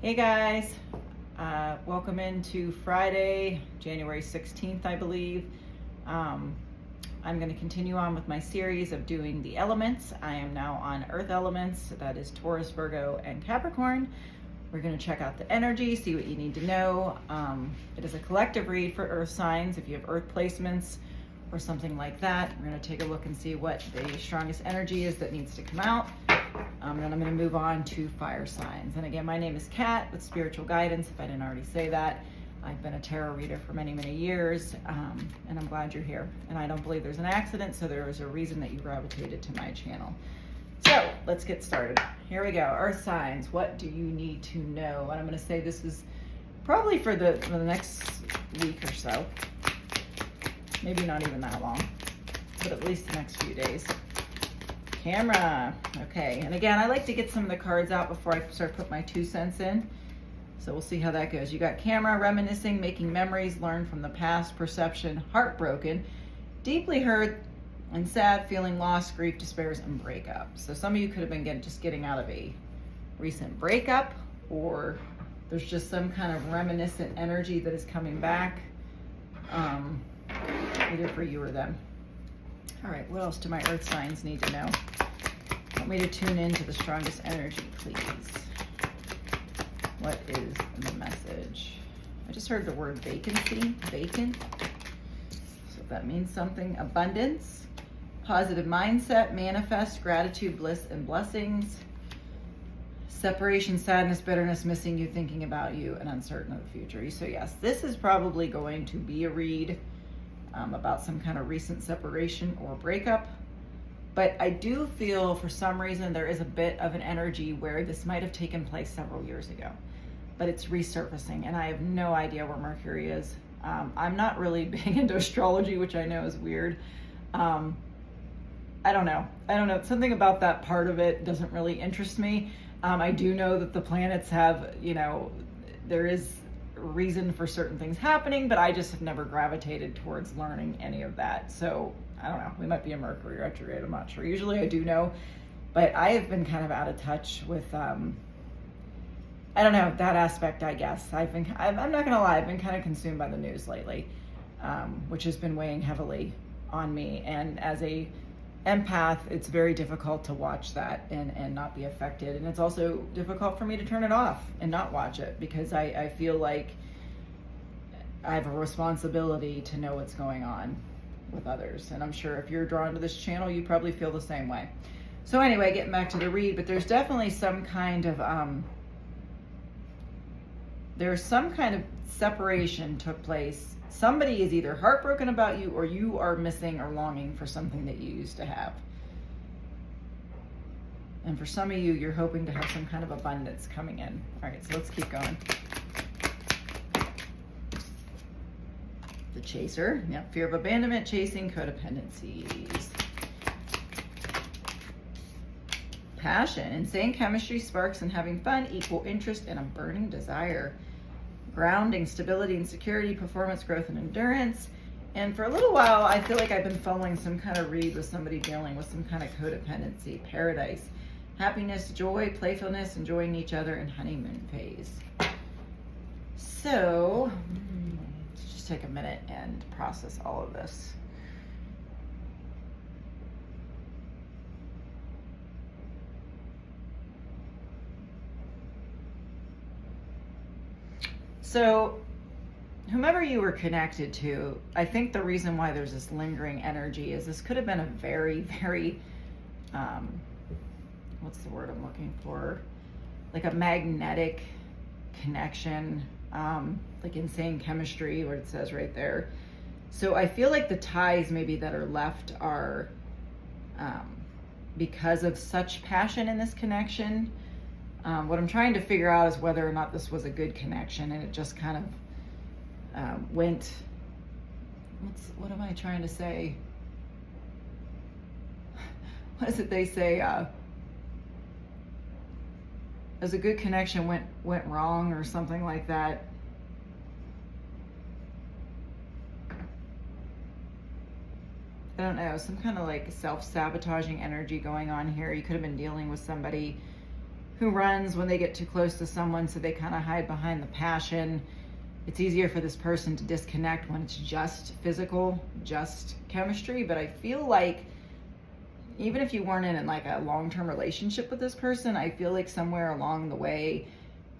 Hey guys, welcome into Friday, January 16th, I believe. I'm going to continue on with my series of doing the elements. I am now on Earth elements, so that is Taurus, Virgo, and Capricorn. We're going to check out the energy, see what you need to know. It is a collective read for Earth signs. If you have Earth placements or something like that, we're going to take a look and see what the strongest energy is that needs to come out. Then I'm going to move on to fire signs. And again, my name is Kat with Spiritual Guidance, if I didn't already say that. I've been a tarot reader for many, many years, and I'm glad you're here. And I don't believe there's an accident, so there was a reason that you gravitated to my channel. So let's get started. Here we go. Earth signs. What do you need to know? And I'm going to say this is probably for the next week or so. Maybe not even that long, but at least the next few days. Camera. Okay, and again, I like to get some of the cards out before I start put my 2 cents in. So we'll see how that goes. You got camera, reminiscing, making memories, learn from the past, perception, heartbroken, deeply hurt and sad, feeling lost, grief, despairs, and breakup. So some of you could have been just getting out of a recent breakup, or there's just some kind of reminiscent energy that is coming back, either for you or them. All right, what else do my earth signs need to know? Want me to tune into the strongest energy, please. What is the message? I just heard the word vacancy, vacant. So if that means something, abundance, positive mindset, manifest, gratitude, bliss, and blessings, separation, sadness, bitterness, missing you, thinking about you, and uncertain of the future. So yes, this is probably going to be a read about some kind of recent separation or breakup. But I do feel for some reason there is a bit of an energy where this might have taken place several years ago, but it's resurfacing, and I have no idea where Mercury is. I'm not really big into astrology, which I know is weird. I don't know. Something about that part of it doesn't really interest me. I do know that the planets have, there is reason for certain things happening, but I just have never gravitated towards learning any of that. So I don't know, we might be a Mercury retrograde, I'm not sure. Usually I do know, but I have been kind of out of touch with, I don't know, that aspect, I guess. I'm not gonna lie, I've been kind of consumed by the news lately, which has been weighing heavily on me. And as a empath, it's very difficult to watch that and not be affected. And it's also difficult for me to turn it off and not watch it, because I feel like I have a responsibility to know what's going on with others. And I'm sure if you're drawn to this channel, you probably feel the same way. So anyway, getting back to the read, but there's definitely some kind of, there's some kind of separation took place. Somebody is either heartbroken about you, or you are missing or longing for something that you used to have. And for some of you, you're hoping to have some kind of abundance coming in. All right, so let's keep going. The chaser, yep, fear of abandonment, chasing, codependencies. Passion, insane chemistry, sparks, and having fun, equal interest, and a burning desire. Grounding, stability and security, performance, growth, and endurance. And for a little while, I feel like I've been following some kind of read with somebody dealing with some kind of codependency. Paradise, happiness, joy, playfulness, enjoying each other, and honeymoon phase. So let's just take a minute and process all of this. So whomever you were connected to, I think the reason why there's this lingering energy is this could have been a very, very, what's the word I'm looking for? Like a magnetic connection, like insane chemistry, what it says right there. So I feel like the ties maybe that are left are because of such passion in this connection. What I'm trying to figure out is whether or not this was a good connection, and it just kind of went, what am I trying to say? What is it they say? As a good connection went wrong or something like that. I don't know, some kind of like self-sabotaging energy going on here. You could have been dealing with somebody who runs when they get too close to someone, so they kind of hide behind the passion. It's easier for this person to disconnect when it's just physical, just chemistry. But I feel like even if you weren't in like a long-term relationship with this person, I feel like somewhere along the way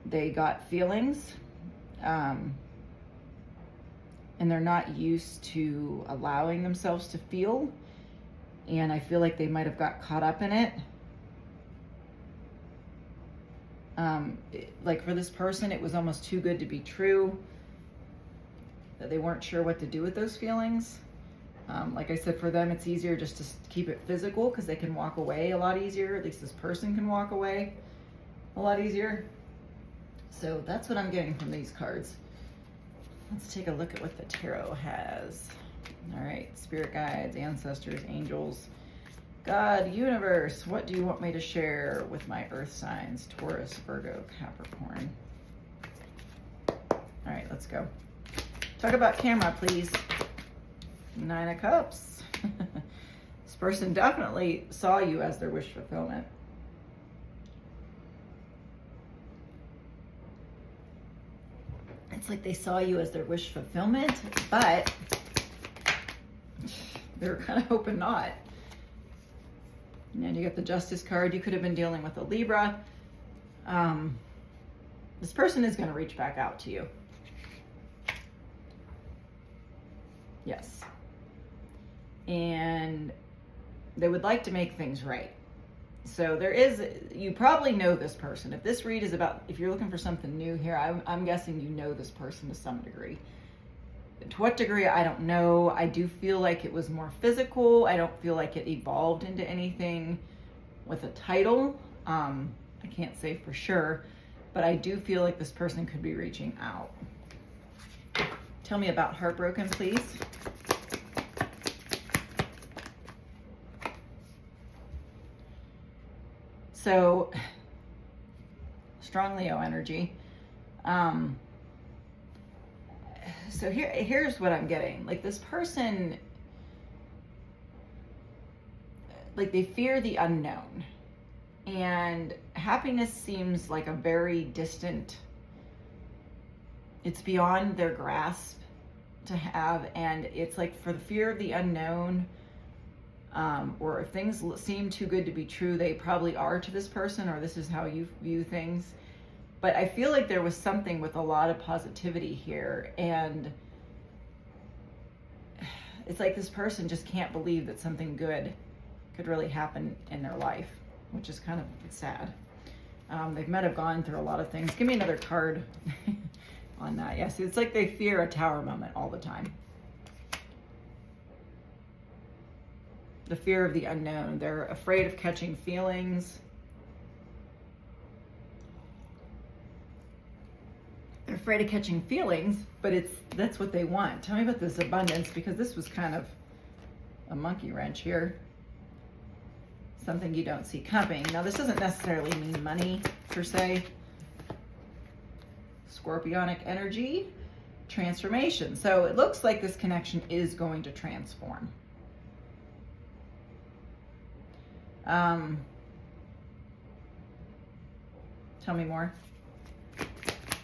they got feelings, and they're not used to allowing themselves to feel. And I feel like they might have got caught up in it. Like for this person, it was almost too good to be true, that they weren't sure what to do with those feelings. Like I said, for them, it's easier just to keep it physical because they can walk away a lot easier. At least this person can walk away a lot easier. So that's what I'm getting from these cards. Let's take a look at what the tarot has. All right, spirit guides, ancestors, angels, God, universe, what do you want me to share with my earth signs? Taurus, Virgo, Capricorn. All right, let's go. Talk about camera, please. 9 of Cups. This person definitely saw you as their wish fulfillment. It's like they saw you as their wish fulfillment, but they're kind of hoping not. And you got the Justice card. You could have been dealing with a Libra. This person is going to reach back out to you. Yes. And they would like to make things right. So there is, you probably know this person. If this read is about, if you're looking for something new here, I'm guessing you know this person to some degree. To what degree, I don't know. I do feel like it was more physical. I don't feel like it evolved into anything with a title. I can't say for sure, but I do feel like this person could be reaching out. Tell me about heartbroken, please. So, strong Leo energy. So here's what I'm getting. Like this person, like they fear the unknown. And happiness seems like a very distant, it's beyond their grasp to have. And it's like for the fear of the unknown, or if things seem too good to be true, they probably are to this person, or this is how you view things. But I feel like there was something with a lot of positivity here. And it's like this person just can't believe that something good could really happen in their life, which is kind of sad. They might have gone through a lot of things. Give me another card on that. Yes, it's like they fear a tower moment all the time. The fear of the unknown. They're afraid of catching feelings. They're afraid of catching feelings, but that's what they want. Tell me about this abundance, because this was kind of a monkey wrench here. Something you don't see coming. Now, this doesn't necessarily mean money per se. Scorpionic energy, transformation. So it looks like this connection is going to transform. Tell me more.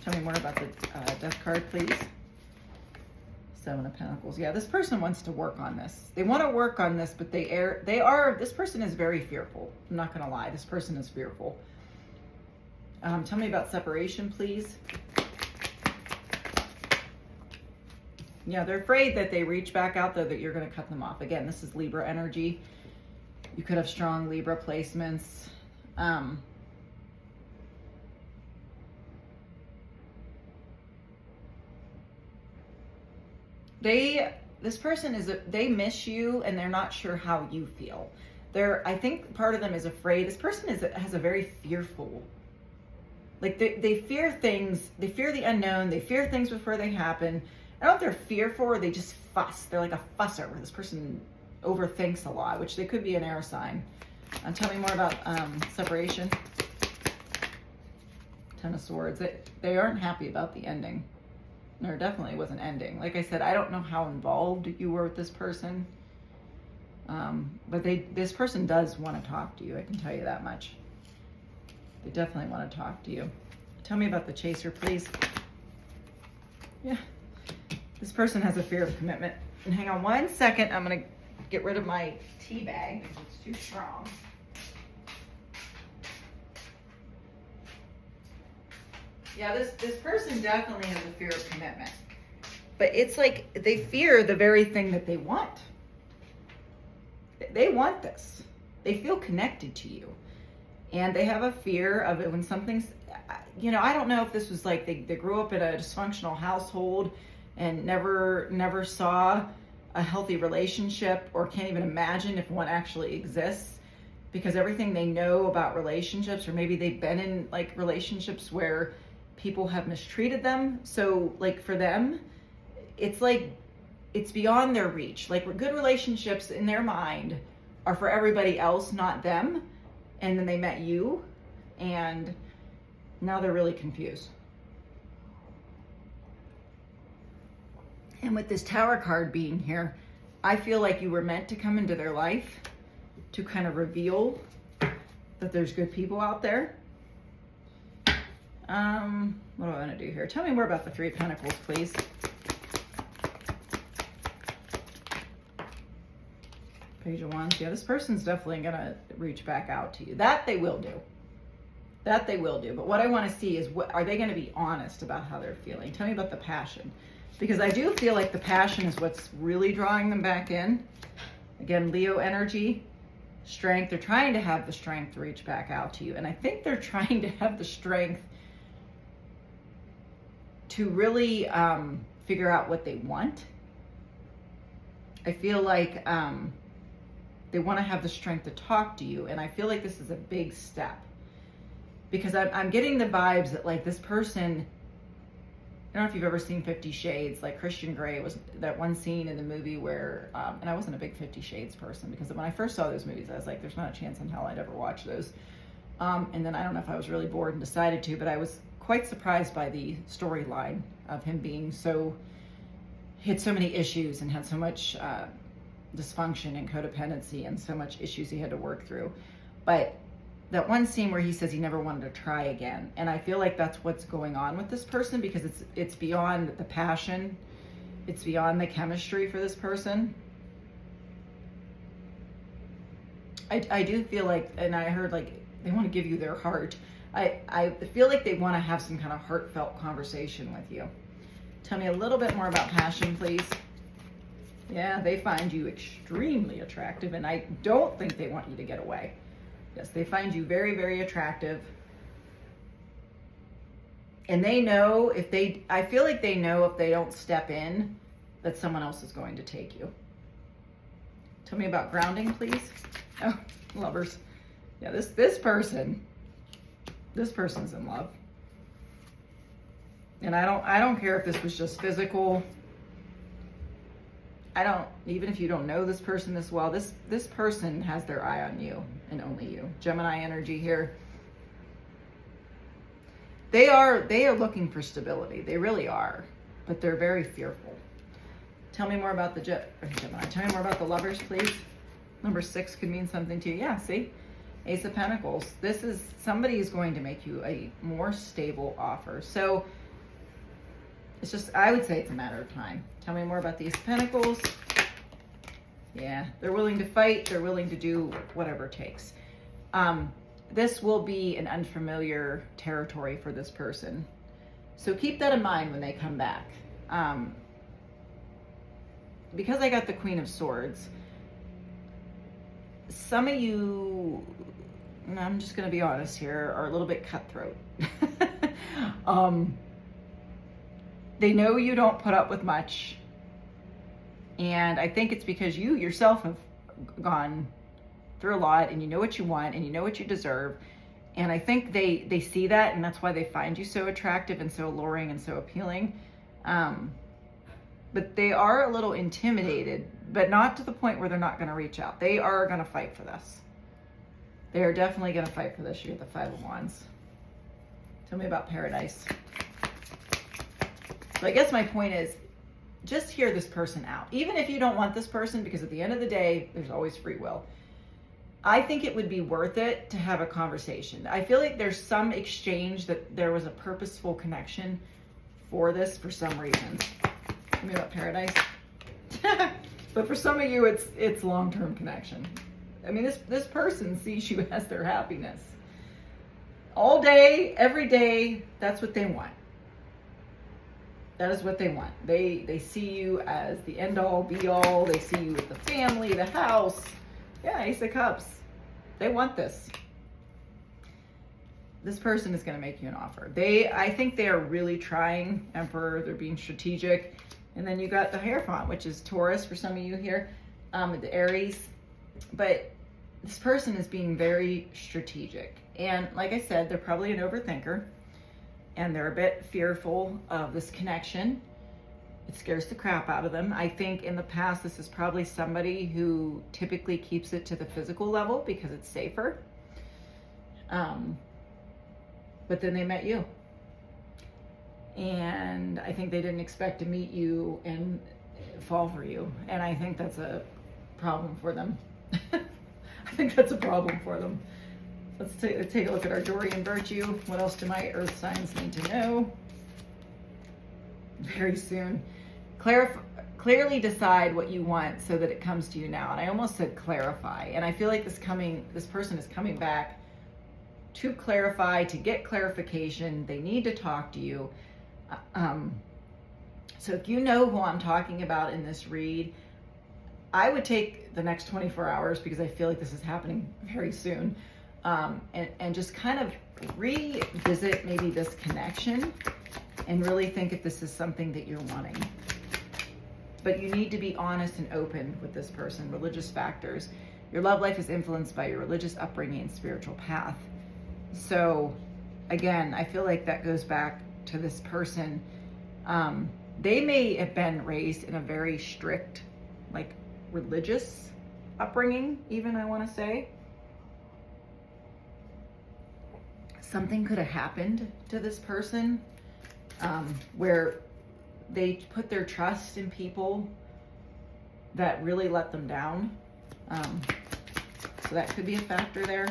Tell me more about the Death card, please. 7 of Pentacles. Yeah, this person wants to work on this. They want to work on this, but this person is very fearful. I'm not going to lie. This person is fearful. Tell me about separation, please. Yeah, they're afraid that they reach back out, though, that you're going to cut them off. Again, this is Libra energy. You could have strong Libra placements. This person they miss you, and they're not sure how you feel. I think part of them is afraid. This person has a very fearful, like they fear things. They fear the unknown. They fear things before they happen. I don't know if they're fearful or they just fuss. They're like a fusser. This person overthinks a lot, which they could be an air sign. Tell me more about separation. 10 of Swords. They aren't happy about the ending. There definitely was an ending. Like I said, I don't know how involved you were with this person. But this person does want to talk to you. I can tell you that much. They definitely want to talk to you. Tell me about the chaser, please. Yeah. This person has a fear of commitment. And hang on one second. I'm going to get rid of my tea bag because it's too strong. Yeah, this person definitely has a fear of commitment. But it's like they fear the very thing that they want. They want this. They feel connected to you. And they have a fear of it when something's, you know, I don't know if this was like they grew up in a dysfunctional household and never saw a healthy relationship, or can't even imagine if one actually exists, because everything they know about relationships, or maybe they've been in like relationships where people have mistreated them. So like for them, it's like it's beyond their reach. Like good relationships in their mind are for everybody else, not them. And then they met you, and now they're really confused. And with this Tower card being here, I feel like you were meant to come into their life to kind of reveal that there's good people out there. What do I want to do here? Tell me more about the Three of Pentacles, please. Page of Wands. Yeah, this person's definitely going to reach back out to you. That they will do. That they will do. But what I want to see is, are they going to be honest about how they're feeling? Tell me about the passion. Because I do feel like the passion is what's really drawing them back in. Again, Leo energy, strength. They're trying to have the strength to reach back out to you. And I think they're trying to have the strength to really figure out what they want. I feel like they want to have the strength to talk to you. And I feel like this is a big step. Because I'm getting the vibes that like this person, I don't know if you've ever seen 50 Shades, like Christian Grey was that one scene in the movie where, and I wasn't a big 50 Shades person, because when I first saw those movies, I was like, there's not a chance in hell I'd ever watch those. And then I don't know if I was really bored and decided to, but I was quite surprised by the storyline of him being he had so many issues and had so much dysfunction and codependency and so much issues he had to work through. But that one scene where he says he never wanted to try again. And I feel like that's what's going on with this person, because it's beyond the passion. It's beyond the chemistry for this person. I do feel like, and I heard like they want to give you their heart. I feel like they want to have some kind of heartfelt conversation with you. Tell me a little bit more about passion, please. Yeah, they find you extremely attractive, and I don't think they want you to get away. Yes, they find you very, very attractive. And they know I feel like they know if they don't step in, that someone else is going to take you. Tell me about grounding, please. Oh, Lovers. Yeah, this person's in love. And I don't care if this was just physical. Even if you don't know this person this well, this person has their eye on you and only you. Gemini energy here. They are looking for stability. They really are, but they're very fearful. Tell me more about the Gemini. Tell me more about the Lovers, please. Number 6 could mean something to you. Yeah, see? Ace of Pentacles. Somebody is going to make you a more stable offer. So it's just, I would say it's a matter of time. Tell me more about the Ace of Pentacles. Yeah, they're willing to fight. They're willing to do whatever it takes. This will be an unfamiliar territory for this person. So keep that in mind when they come back. Because I got the Queen of Swords, some of you, and I'm just going to be honest here, are a little bit cutthroat. They know you don't put up with much. And I think it's because you yourself have gone through a lot, and you know what you want, and you know what you deserve. And I think they see that, and that's why they find you so attractive and so alluring and so appealing. But they are a little intimidated, but not to the point where they're not going to reach out. They are going to fight for this. They are definitely going to fight for this. You're the 5 of Wands. Tell me about Paradise. So I guess my point is, just hear this person out. Even if you don't want this person, because at the end of the day, there's always free will. I think it would be worth it to have a conversation. I feel like there's some exchange, that there was a purposeful connection for this for some reasons. Tell me about paradise. But for some of you, it's long-term connection. I mean, this person sees you as their happiness. All day, every day, that's what they want. That is what they want. They see you as the end-all, be-all. They see you with the family, the house. Yeah, Ace of Cups. They want this. This person is going to make you an offer. I think they are really trying. Emperor, they're being strategic. And then you got the Hierophant, which is Taurus for some of you here, the Aries. But this person is being very strategic. And like I said, they're probably an overthinker. And they're a bit fearful of this connection. It scares the crap out of them. I think in the past, this is probably somebody who typically keeps it to the physical level because it's safer. But then they met you. And I think they didn't expect to meet you and fall for you. And I think that's a problem for them. I think that's a problem for them. Let's take a look at our Dorian virtue. What else do my earth signs need to know? Very soon. Clearly decide what you want so that it comes to you now. And I almost said clarify. And I feel like this person is coming back to clarify, to get clarification. They need to talk to you. So if you know who I'm talking about in this read, I would take the next 24 hours because I feel like this is happening very soon. And just kind of revisit maybe this connection and really think if this is something that you're wanting. But you need to be honest and open with this person. Religious factors. Your love life is influenced by your religious upbringing and spiritual path. So again, I feel like that goes back to this person. They may have been raised in a very strict, like religious upbringing, even, I want to say. Something could have happened to this person where they put their trust in people that really let them down. So that could be a factor there.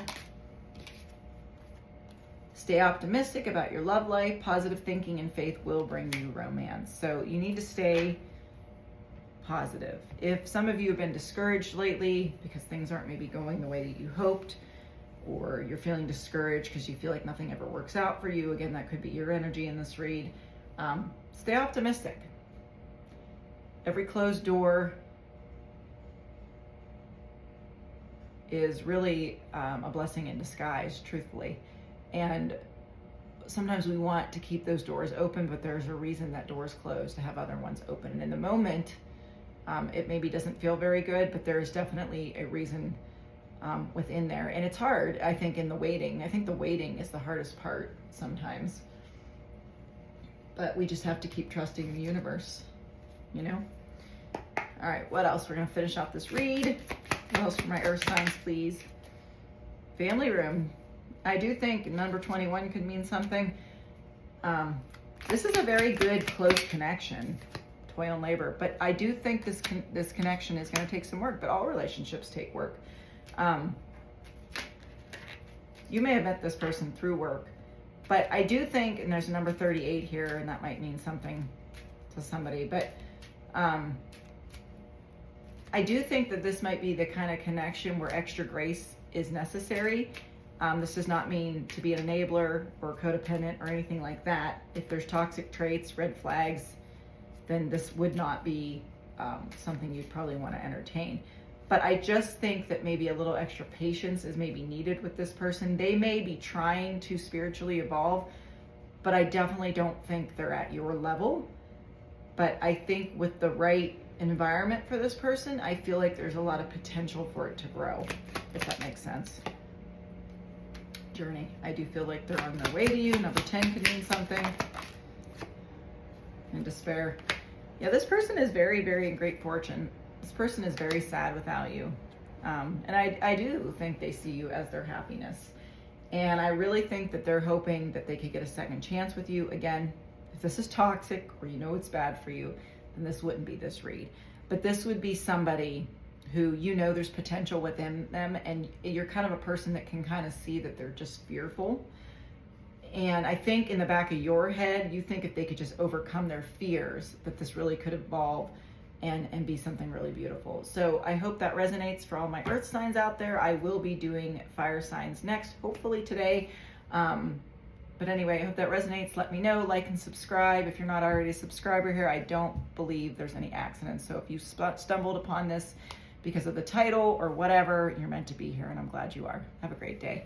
Stay optimistic about your love life. Positive thinking and faith will bring you romance. So you need to stay positive. If some of you have been discouraged lately because things aren't maybe going the way that you hoped, or you're feeling discouraged because you feel like nothing ever works out for you, again, that could be your energy in this read. Stay optimistic. Every closed door is really a blessing in disguise, truthfully. And sometimes we want to keep those doors open, but there's a reason that door is closed to have other ones open. And in the moment, it maybe doesn't feel very good, but there's definitely a reason within there. And it's hard, I think, in the waiting. I think the waiting is the hardest part sometimes. But we just have to keep trusting the universe, you know? All right, what else? We're going to finish off this read. What else for my earth signs, please? Family room. I do think number 21 could mean something. This is a very good close connection, toil and labor. But I do think this connection is going to take some work, but all relationships take work. You may have met this person through work, but I do think, and there's a number 38 here, and that might mean something to somebody, but I do think that this might be the kind of connection where extra grace is necessary. This does not mean to be an enabler or codependent or anything like that. If there's toxic traits, red flags, then this would not be something you'd probably want to entertain. But I just think that maybe a little extra patience is maybe needed with this person. They may be trying to spiritually evolve, but I definitely don't think they're at your level. But I think with the right environment for this person, I feel like there's a lot of potential for it to grow, if that makes sense. Journey. I do feel like they're on their way to you. Number 10 could mean something. And despair. Yeah, this person is very, very in great fortune. This person is very sad without you. And I do think they see you as their happiness. And I really think that they're hoping that they could get a second chance with you. Again, if this is toxic or you know it's bad for you, then this wouldn't be this read. But this would be somebody who you know there's potential within them, and you're kind of a person that can kind of see that they're just fearful. And I think in the back of your head, you think if they could just overcome their fears, that this really could evolve and be something really beautiful. So I hope that resonates for all my earth signs out there. I will be doing fire signs next, hopefully today. But anyway, I hope that resonates. Let me know, like and subscribe. If you're not already a subscriber here, I don't believe there's any accidents. So if you stumbled upon this because of the title or whatever, you're meant to be here, and I'm glad you are. Have a great day.